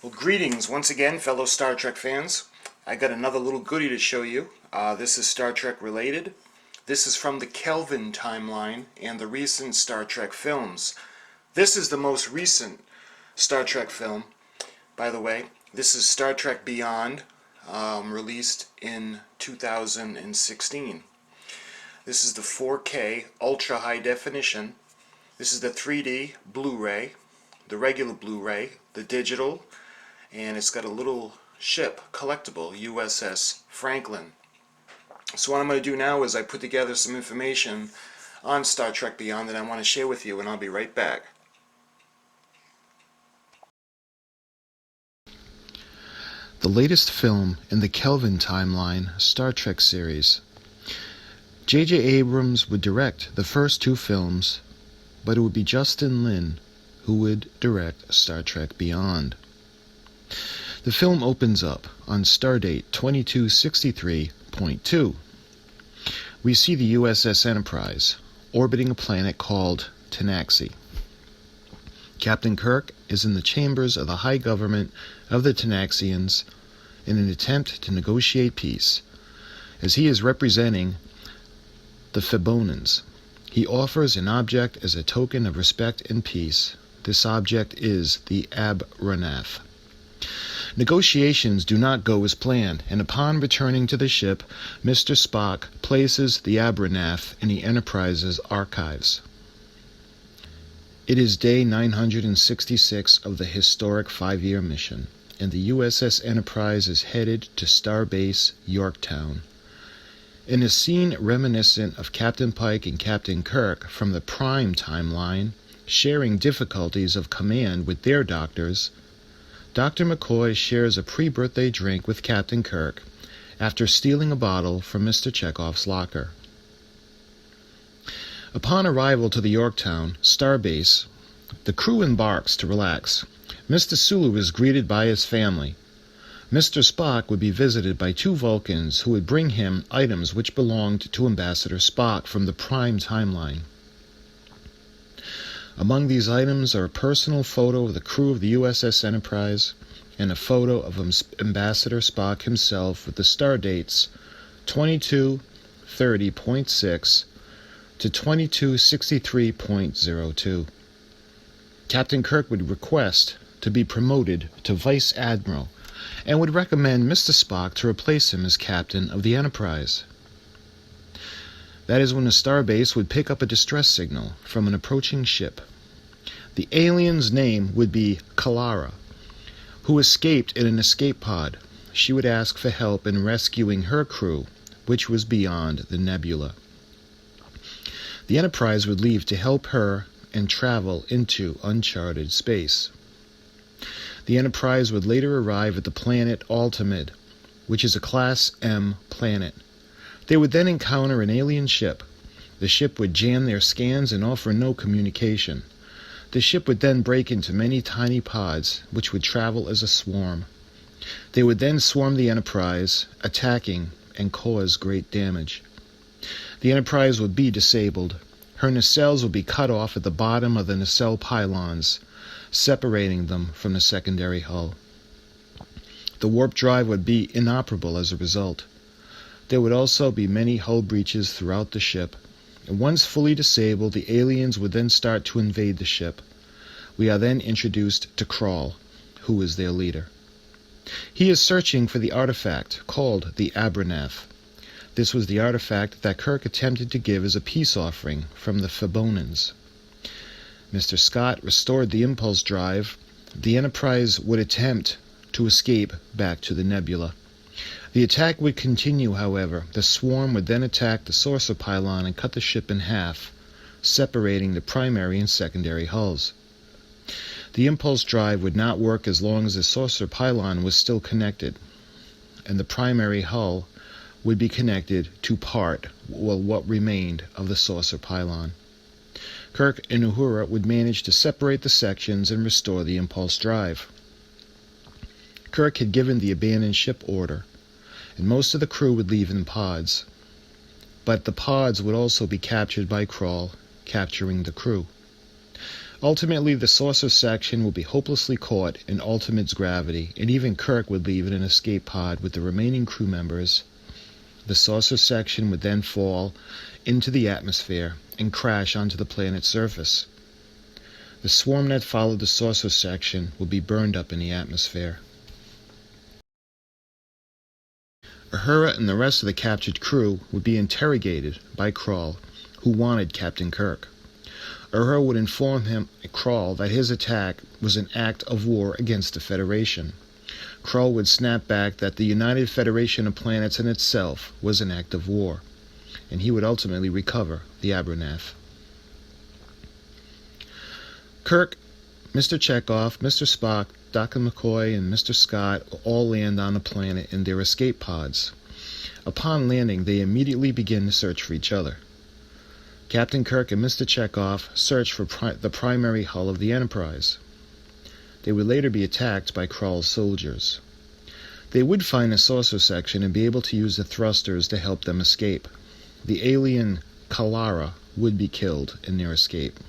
Well, greetings once again, fellow Star Trek fans. I got another little goodie to show you. This is Star Trek related. This is from the Kelvin timeline and the recent Star Trek films. This is the most recent Star Trek film, by the way. This is Star Trek Beyond, released in 2016. This is the 4K ultra high definition. This is the 3D Blu-Ray, the regular Blu-ray, the digital, and it's got a little ship, collectible, U.S.S. Franklin. So what I'm going to do now is I put together some information on Star Trek Beyond that I want to share with you, and I'll be right back. The latest film in the Kelvin timeline Star Trek series. J.J. Abrams would direct the first two films, but it would be Justin Lin who would direct Star Trek Beyond. The film opens up on stardate 2263.2. We see the U.S.S. Enterprise orbiting a planet called Tanaxi. Captain Kirk is in the chambers of the high government of the Tanaxians in an attempt to negotiate peace. As he is representing the Febonans, he offers an object as a token of respect and peace. This object is the Abranath. Negotiations do not go as planned, and upon returning to the ship, Mr. Spock places the Abranath in the Enterprise's archives. It is day 966 of the historic 5-year mission, and the USS Enterprise is headed to Starbase Yorktown. In a scene reminiscent of Captain Pike and Captain Kirk from the Prime timeline, sharing difficulties of command with their doctors, Dr. McCoy shares a pre-birthday drink with Captain Kirk after stealing a bottle from Mr. Chekhov's locker. Upon arrival to the Yorktown Starbase, the crew embarks to relax. Mr. Sulu is greeted by his family. Mr. Spock would be visited by two Vulcans who would bring him items which belonged to Ambassador Spock from the Prime timeline. Among these items are a personal photo of the crew of the USS Enterprise and a photo of Ambassador Spock himself with the star dates 2230.6 to 2263.02. Captain Kirk would request to be promoted to Vice Admiral and would recommend Mr. Spock to replace him as captain of the Enterprise. That is when the starbase would pick up a distress signal from an approaching ship. The alien's name would be Kalara, who escaped in an escape pod. She would ask for help in rescuing her crew, which was beyond the nebula. The Enterprise would leave to help her and travel into uncharted space. The Enterprise would later arrive at the planet Altamid, which is a Class M planet. They would then encounter an alien ship. The ship would jam their scans and offer no communication. The ship would then break into many tiny pods, which would travel as a swarm. They would then swarm the Enterprise, attacking and cause great damage. The Enterprise would be disabled. Her nacelles would be cut off at the bottom of the nacelle pylons, separating them from the secondary hull. The warp drive would be inoperable as a result. There would also be many hull breaches throughout the ship, and once fully disabled, the aliens would then start to invade the ship. We are then introduced to Krall, who is their leader. He is searching for the artifact called the Abranath. This was the artifact that Kirk attempted to give as a peace offering from the Febonans. Mr. Scott restored the impulse drive. The Enterprise would attempt to escape back to the nebula. The attack would continue, however. The swarm would then attack the saucer pylon and cut the ship in half, separating the primary and secondary hulls. The impulse drive would not work as long as the saucer pylon was still connected, and the primary hull would be connected to what remained of the saucer pylon. Kirk and Uhura would manage to separate the sections and restore the impulse drive. Kirk had given the abandoned ship order, and most of the crew would leave in pods. But the pods would also be captured by Krall, capturing the crew. Ultimately, the saucer section will be hopelessly caught in Ultimate's gravity, and even Kirk would leave in an escape pod with the remaining crew members. The saucer section would then fall into the atmosphere and crash onto the planet's surface. The swarm that followed the saucer section will be burned up in the atmosphere. Uhura and the rest of the captured crew would be interrogated by Krall, who wanted Captain Kirk. Uhura would inform Krall that his attack was an act of war against the Federation. Krall would snap back that the United Federation of Planets in itself was an act of war, and he would ultimately recover the Abernath. Kirk, Mr. Chekhov, Mr. Spock, Dr. McCoy, and Mr. Scott all land on the planet in their escape pods. Upon landing, they immediately begin to search for each other. Captain Kirk and Mr. Chekhov search for the primary hull of the Enterprise. They would later be attacked by Krall's soldiers. They would find a saucer section and be able to use the thrusters to help them escape. The alien Kalara would be killed in their escape.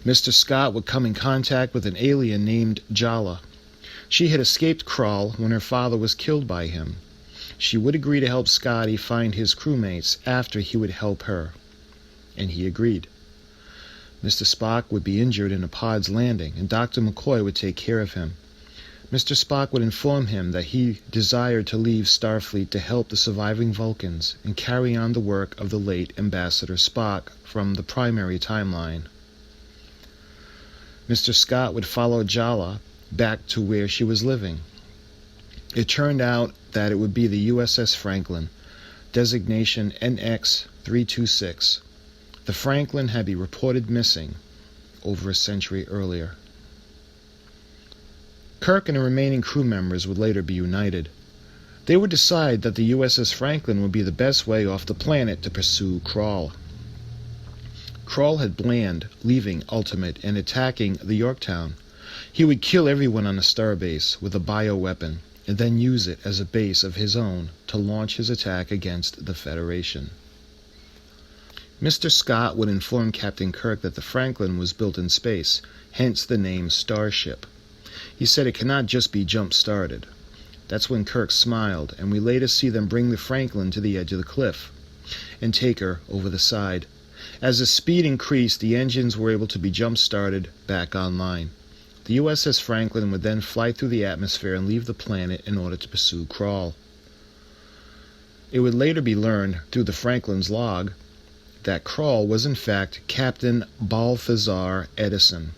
Mr. Scott would come in contact with an alien named Jala. She had escaped Krall when her father was killed by him. She would agree to help Scotty find his crewmates after he would help her, and he agreed. Mr. Spock would be injured in a pod's landing, and Dr. McCoy would take care of him. Mr. Spock would inform him that he desired to leave Starfleet to help the surviving Vulcans and carry on the work of the late Ambassador Spock from the primary timeline. Mr. Scott would follow Jala back to where she was living. It turned out that it would be the USS Franklin, designation NX-326. The Franklin had been reported missing over a century earlier. Kirk and the remaining crew members would later be united. They would decide that the USS Franklin would be the best way off the planet to pursue Krall. Krall had planned leaving Ultimate and attacking the Yorktown. He would kill everyone on the starbase with a bioweapon and then use it as a base of his own to launch his attack against the Federation. Mr. Scott would inform Captain Kirk that the Franklin was built in space, hence the name Starship. He said it cannot just be jump-started. That's when Kirk smiled, and we later see them bring the Franklin to the edge of the cliff and take her over the side. As the speed increased, the engines were able to be jump-started back online. The USS Franklin would then fly through the atmosphere and leave the planet in order to pursue Krall. It would later be learned through the Franklin's log that Krall was in fact Captain Balthazar Edison,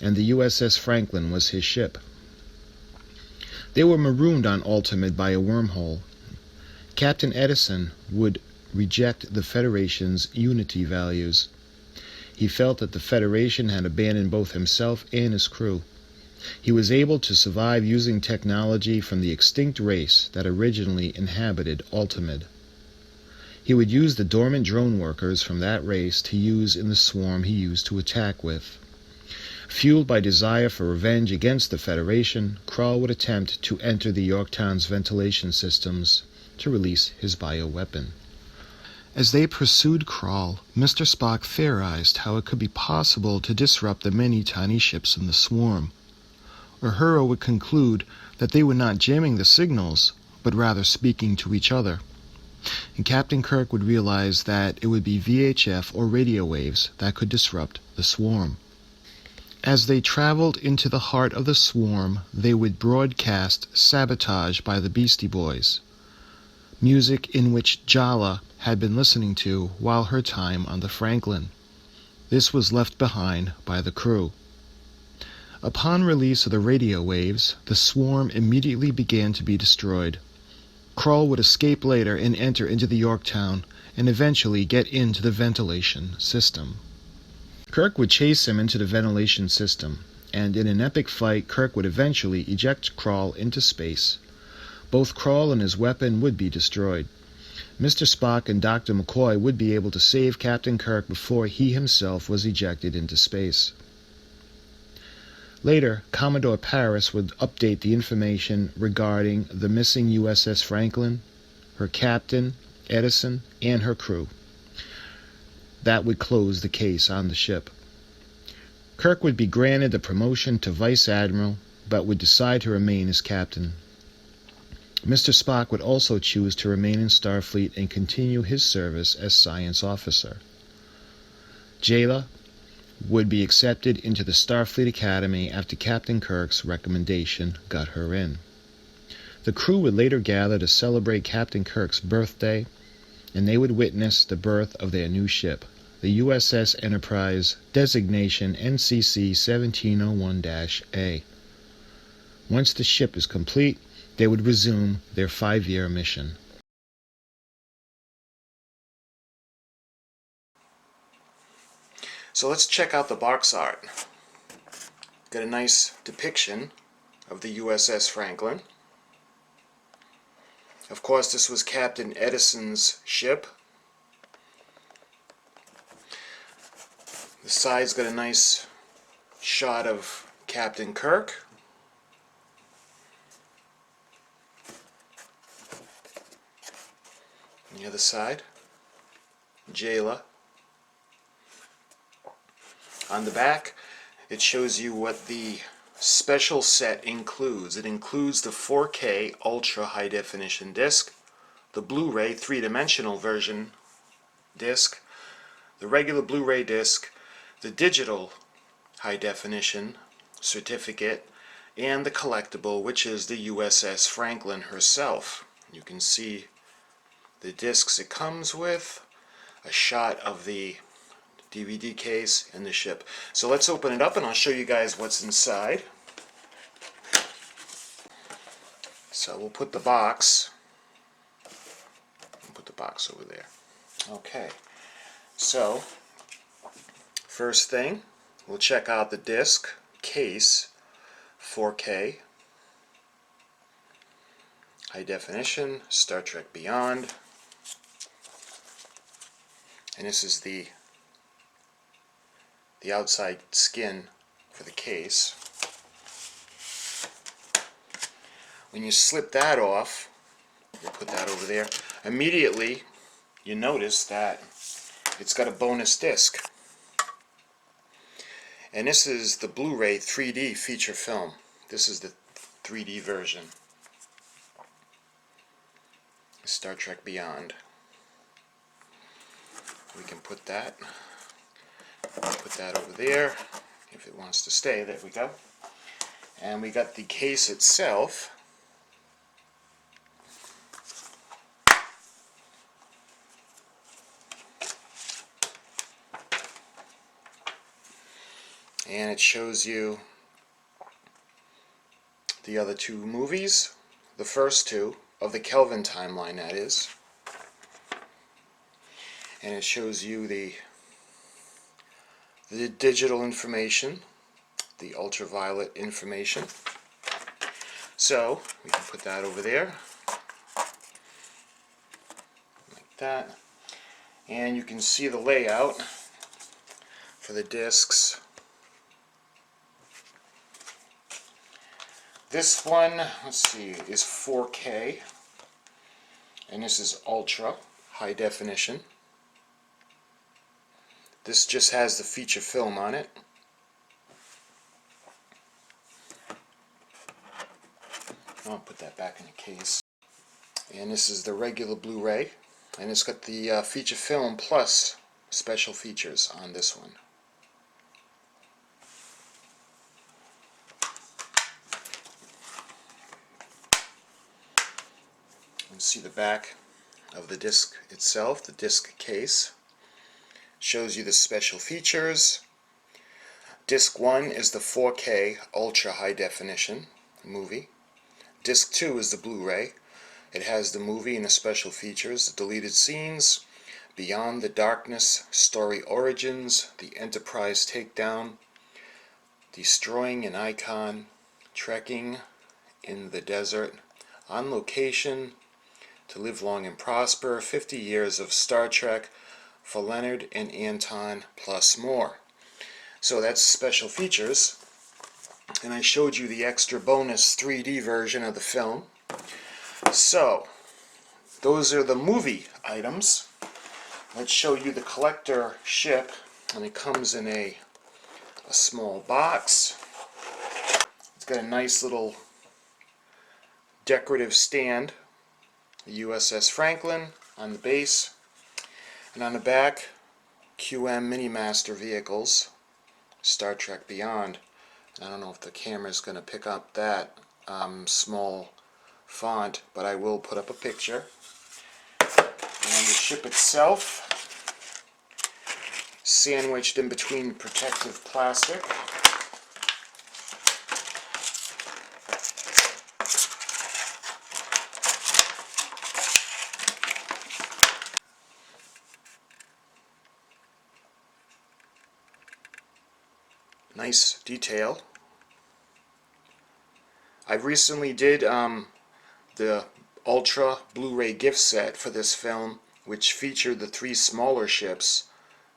and the USS Franklin was his ship. They were marooned on Ultimate by a wormhole. Captain Edison would reject the Federation's unity values. He felt that the Federation had abandoned both himself and his crew. He was able to survive using technology from the extinct race that originally inhabited Ultimate. He would use the dormant drone workers from that race to use in the swarm he used to attack with. Fueled by desire for revenge against the Federation, Krall would attempt to enter the Yorktown's ventilation systems to release his bioweapon. As they pursued Krall, Mr. Spock theorized how it could be possible to disrupt the many tiny ships in the swarm. Uhura would conclude that they were not jamming the signals, but rather speaking to each other. And Captain Kirk would realize that it would be VHF or radio waves that could disrupt the swarm. As they traveled into the heart of the swarm, they would broadcast Sabotage by the Beastie Boys, music in which Jala had been listening to while her time on the Franklin. This was left behind by the crew. Upon release of the radio waves, the swarm immediately began to be destroyed. Krall would escape later and enter into the Yorktown and eventually get into the ventilation system. Kirk would chase him into the ventilation system, and in an epic fight, Kirk would eventually eject Krall into space. Both Krall and his weapon would be destroyed. Mr. Spock and Dr. McCoy would be able to save Captain Kirk before he himself was ejected into space. Later, Commodore Paris would update the information regarding the missing USS Franklin, her captain, Edison, and her crew. That would close the case on the ship. Kirk would be granted the promotion to Vice Admiral, but would decide to remain as captain. Mr. Spock would also choose to remain in Starfleet and continue his service as science officer. Jayla would be accepted into the Starfleet Academy after Captain Kirk's recommendation got her in. The crew would later gather to celebrate Captain Kirk's birthday, and they would witness the birth of their new ship, the USS Enterprise, designation NCC 1701-A. Once the ship is complete, they would resume their 5-year mission. So let's check out the box art. Got a nice depiction of the USS Franklin. Of course, this was Captain Edison's ship. The side's got a nice shot of Captain Kirk. On the other side, Jayla. On the back, it shows you what the special set includes. It includes the 4K Ultra High Definition disc, the Blu-ray 3-dimensional version disc, the regular Blu-ray disc, the digital high definition certificate, and the collectible, which is the USS Franklin herself. You can see the discs it comes with, a shot of the DVD case, and the ship. So let's open it up and I'll show you guys what's inside. So we'll put the box over there. Okay, so first thing, we'll check out the disc case, 4K high definition, Star Trek Beyond, and this is the outside skin for the case. When you slip that off, we'll put that over there, immediately you notice that it's got a bonus disc. And this is the Blu-ray 3D feature film. This is the 3D version. Star Trek Beyond. We can put that over there if it wants to stay. There we go. And we got the case itself. And it shows you the other two movies, the first two of the Kelvin timeline, that is. And it shows you the digital information, the ultraviolet information. So we can put that over there like that, and you can see the layout for the discs. This one, let's see, is 4K, and this is ultra high definition. This just has the feature film on it. I'll put that back in the case. And this is the regular Blu-ray, and it's got the feature film plus special features on this one. You can see the back of the disc itself, the disc case. Shows you the special features. Disc 1 is the 4K Ultra High Definition movie. Disc 2 is the Blu-ray. It has the movie and the special features, the deleted scenes, Beyond the Darkness, Story Origins, the Enterprise Takedown, Destroying an Icon, Trekking in the Desert, On Location, To Live Long and Prosper, 50 Years of Star Trek, For Leonard and Anton, plus more. So that's special features. And I showed you the extra bonus 3D version of the film. So those are the movie items. Let's show you the collector ship, and it comes in a small box. It's got a nice little decorative stand, the USS Franklin on the base, and on the back, QM Minimaster vehicles, Star Trek Beyond. I don't know if the camera is going to pick up that small font, but I will put up a picture. And the ship itself, sandwiched in between protective plastic. Nice detail. I recently did the Ultra Blu-Ray gift set for this film, which featured the 3 smaller ships,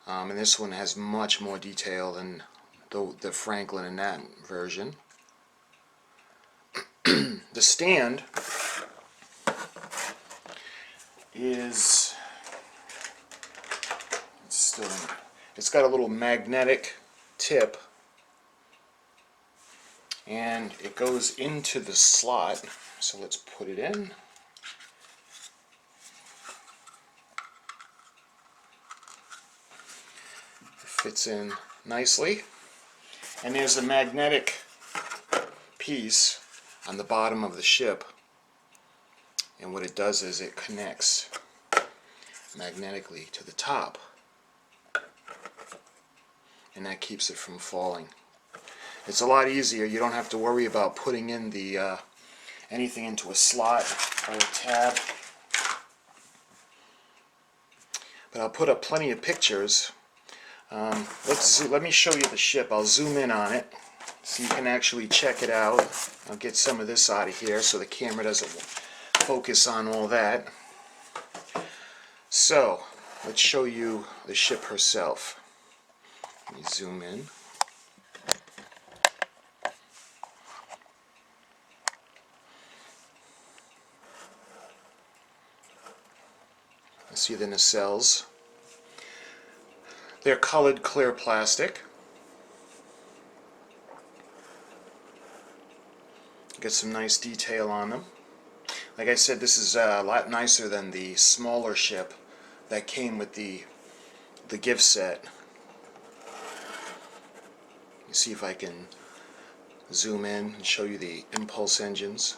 and this one has much more detail than the Franklin in that version. The stand is it's got a little magnetic tip, and it goes into the slot, so let's put it in. It fits in nicely, and there's a magnetic piece on the bottom of the ship, and what it does is it connects magnetically to the top, and that keeps it from falling. It's a lot easier. You don't have to worry about putting in the anything into a slot or a tab. But I'll put up plenty of pictures. Let me show you the ship. I'll zoom in on it so you can actually check it out. I'll get some of this out of here so the camera doesn't focus on all that. So let's show you the ship herself. Let me zoom in. See the nacelles. They're colored clear plastic. Get some nice detail on them. Like I said, this is a lot nicer than the smaller ship that came with the gift set. You see if I can zoom in and show you the impulse engines.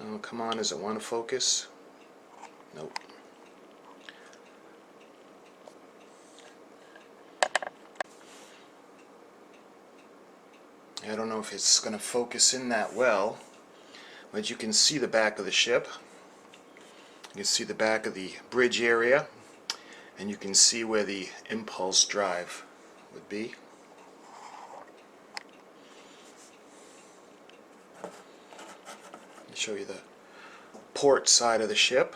Oh, come on, does it want to focus? Nope. I don't know if it's going to focus in that well, but you can see the back of the ship. You can see the back of the bridge area, and you can see where the impulse drive would be. I'll show you the port side of the ship.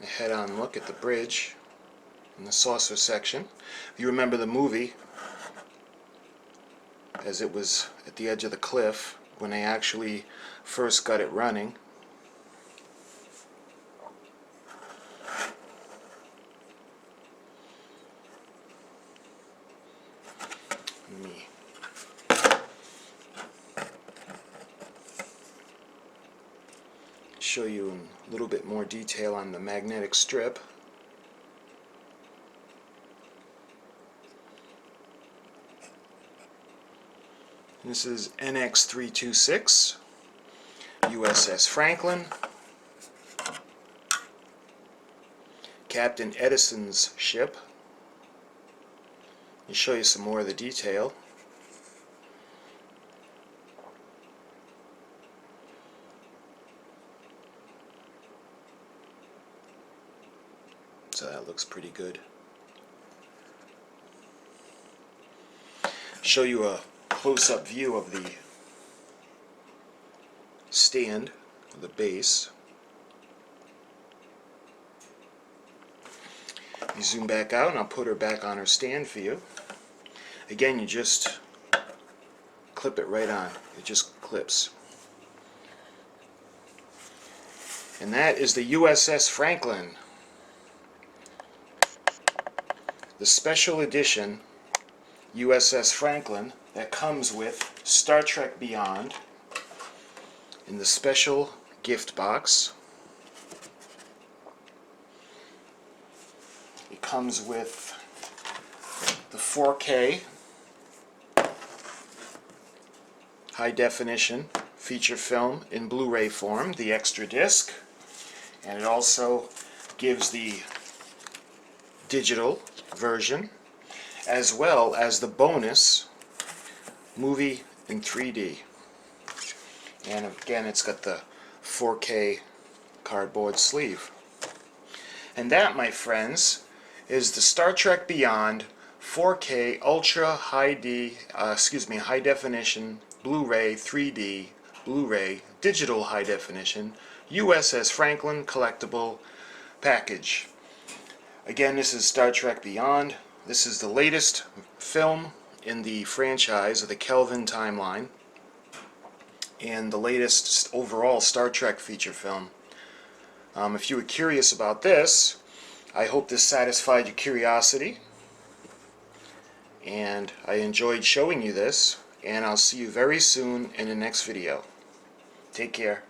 A head-on look at the bridge in the saucer section. If you remember the movie, as it was at the edge of the cliff when they actually first got it running. Let me show you in a little bit more detail on the magnetic strip. This is NX-326 U.S.S. Franklin, Captain Edison's ship. I'll show you some more of the detail. So that looks pretty good. Show you a close-up view of the stand, the base. You zoom back out and I'll put her back on her stand for you. Again, you just clip it right on. It just clips. And that is the USS Franklin, the special edition USS Franklin that comes with Star Trek Beyond in the special gift box. It comes with the 4K high definition feature film in Blu-Ray form, the extra disc, and it also gives the digital version as well as the bonus movie in 3D. And again, it's got the 4K cardboard sleeve. And that, my friends, is the Star Trek Beyond 4K Ultra High High Definition Blu-ray 3D Blu-ray Digital High Definition USS Franklin Collectible Package. Again, this is Star Trek Beyond. This is the latest film in the franchise of the Kelvin timeline and the latest overall Star Trek feature film. If you were curious about this, I hope this satisfied your curiosity, and I enjoyed showing you this, and I'll see you very soon in the next video. Take care.